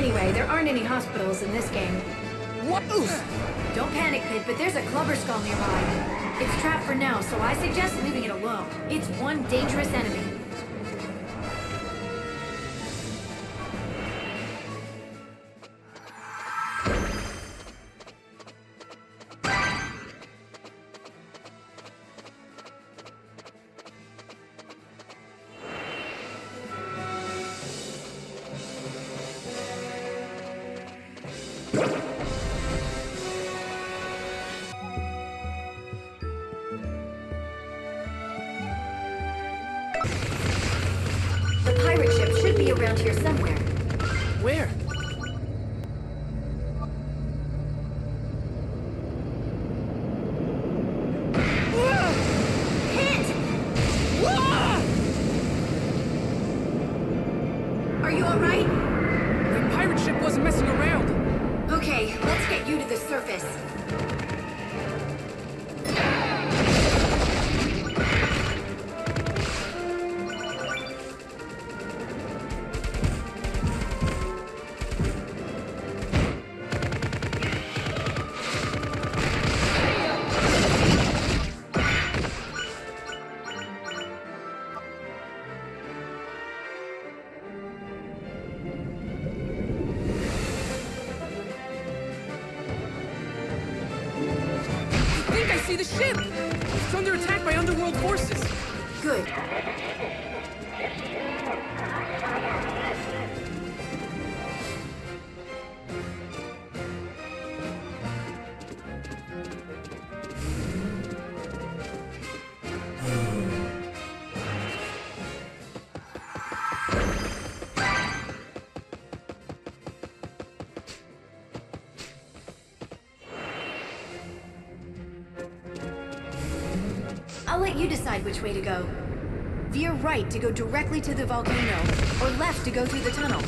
Anyway, there aren't any hospitals in this game. What? Don't panic, Pit, but there's a clubber skull nearby. It's trapped for now, so I suggest leaving it alone. It's one dangerous enemy. The pirate ship should be around here somewhere. Where? Hit! Are you alright? The pirate ship wasn't messing around. Okay, let's get you to the surface. I see the ship! It's under attack by underworld forces. Good. I'll let you decide which way to go. Veer right to go directly to the volcano, or left to go through the tunnel.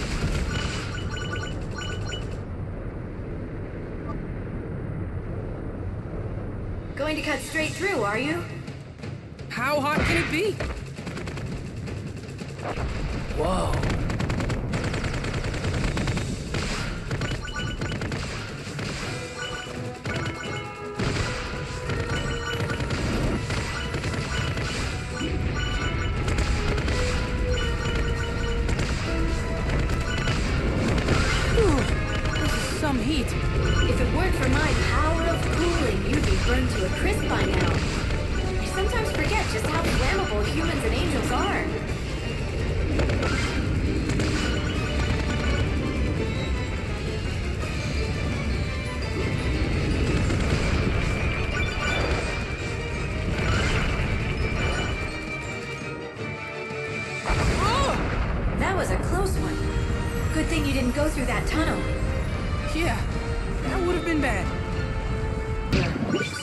Going to cut straight through, are you? How hot can it be? Whoa. Some heat. If it weren't for my power of cooling, you'd be burned to a crisp by now. I sometimes forget just how flammable humans and angels are. Oh! That was a close one. Good thing you didn't go through that tunnel. Yeah, that would have been bad.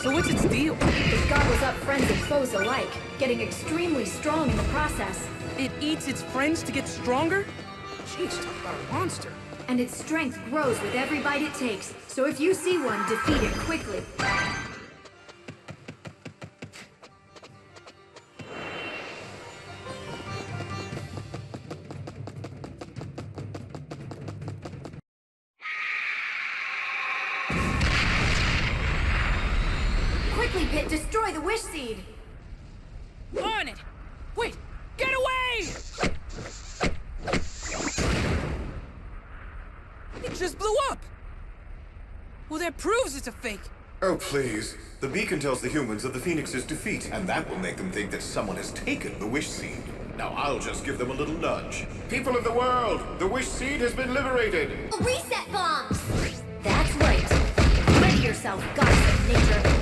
So what's its deal? It gobbles up friends and foes alike, getting extremely strong in the process. It eats its friends to get stronger? Jeez, talk about a monster. And its strength grows with every bite it takes, so if you see one, defeat it quickly. Quickly, Pit, destroy the wish seed! On it! Wait! Get away! It just blew up! Well, that proves it's a fake. Oh, please. The beacon tells the humans of the Phoenix's defeat, and that will make them think that someone has taken the wish seed. Now I'll just give them a little nudge. People of the world, the wish seed has been liberated! Reset bombs! That's right. Ready yourself, goddess of nature.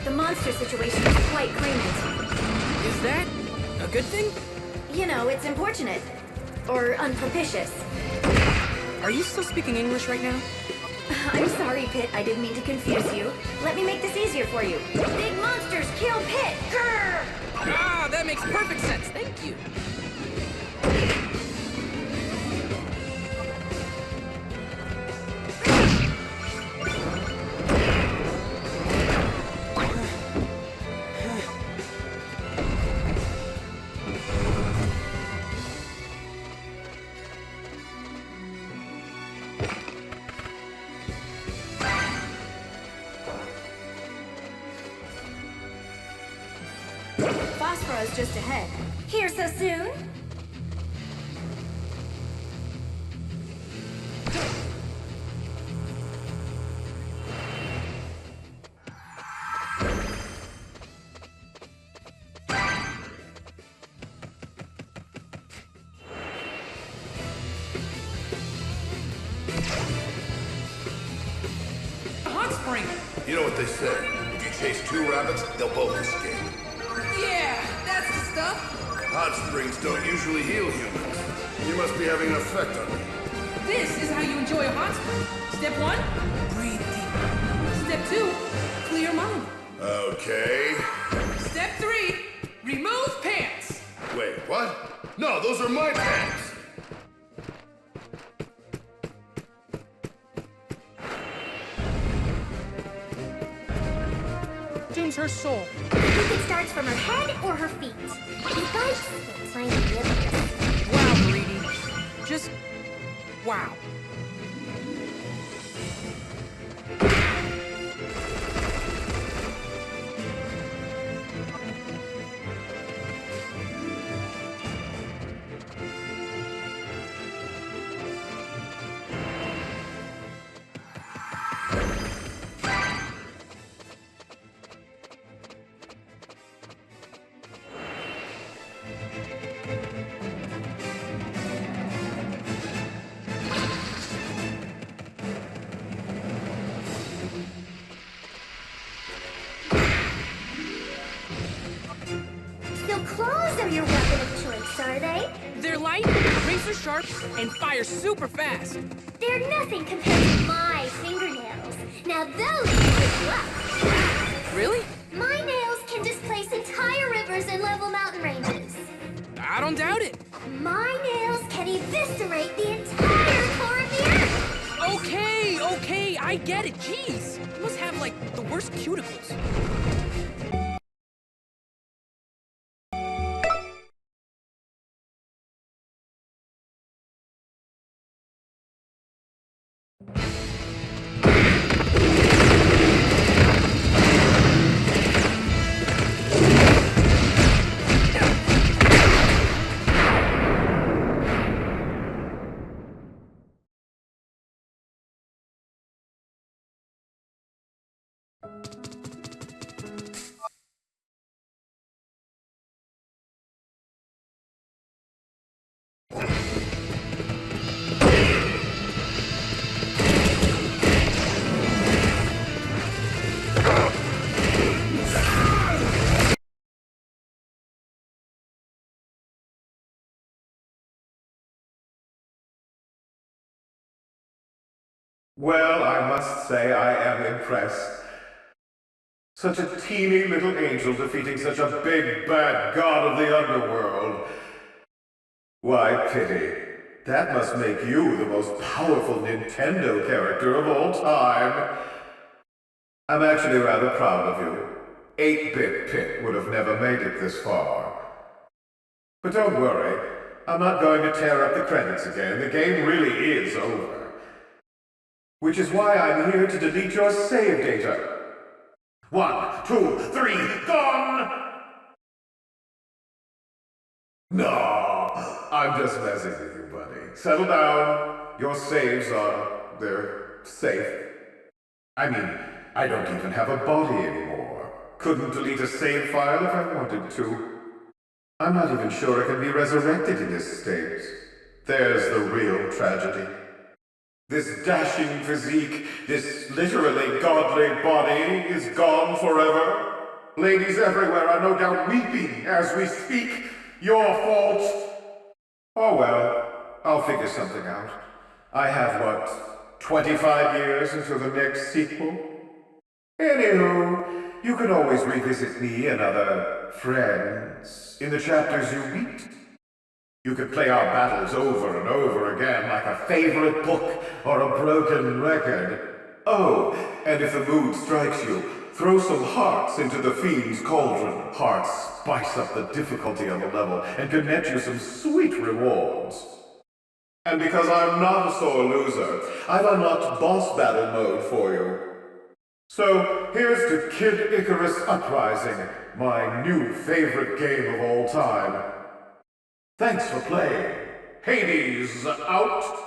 The monster situation is quite crazy. Is that? A good thing? You know, it's importunate. Or unpropitious. Are you still speaking English right now? I'm sorry, Pit. I didn't mean to confuse you. Let me make this easier for you. Big monsters kill Pit! Grr! Ah, that makes perfect sense. Thank you. Phosphoro's just ahead. Here so soon? A hot spring! You know what they say. If you chase two rabbits, they'll both escape. Yeah, that's the stuff. Hot springs don't usually heal humans. You must be having an effect on me. This is how you enjoy a hot spring. Step 1, breathe deep. Step 2, clear your mind. Okay. Step 3, remove pants. Wait, what? No, those are my pants! Tunes her soul. I think it starts from her head or her feet. You guys find it Wow, Greedy. Just wow. So claws are your weapon of choice, are they? They're light, razor sharp, and fire super fast. They're nothing compared to my fingernails. Now those will pick you up. Really? My nails can displace entire rivers and level mountain ranges. I don't doubt it. My nails can eviscerate the entire core of the earth. Okay, I get it. Jeez, you must have, like, the worst cuticles. Well, I must say I am impressed. Such a teeny little angel defeating such a big bad god of the underworld. Why, pity. That must make you the most powerful Nintendo character of all time. I'm actually rather proud of you. 8-bit Pit would have never made it this far. But don't worry, I'm not going to tear up the credits again. The game really is over. Which is why I'm here to delete your save data. 1, 2, 3, gone! No, I'm just messing with you, buddy. Settle down. Your saves they're safe. I mean, I don't even have a body anymore. Couldn't delete a save file if I wanted to. I'm not even sure I can be resurrected in this state. There's the real tragedy. This dashing physique, this literally godly body is gone forever. Ladies everywhere are no doubt weeping as we speak. Your fault. Oh well, I'll figure something out. I have, what, 25 years until the next sequel? Anywho, you can always revisit me and other friends in the chapters you meet. You could play our battles over and over again like a favorite book or a broken record. Oh, and if the mood strikes you, throw some hearts into the Fiend's cauldron. Hearts spice up the difficulty on the level and can net you some sweet rewards. And because I'm not a sore loser, I've unlocked boss battle mode for you. So, here's to Kid Icarus Uprising, my new favorite game of all time. Thanks for playing. Hades out!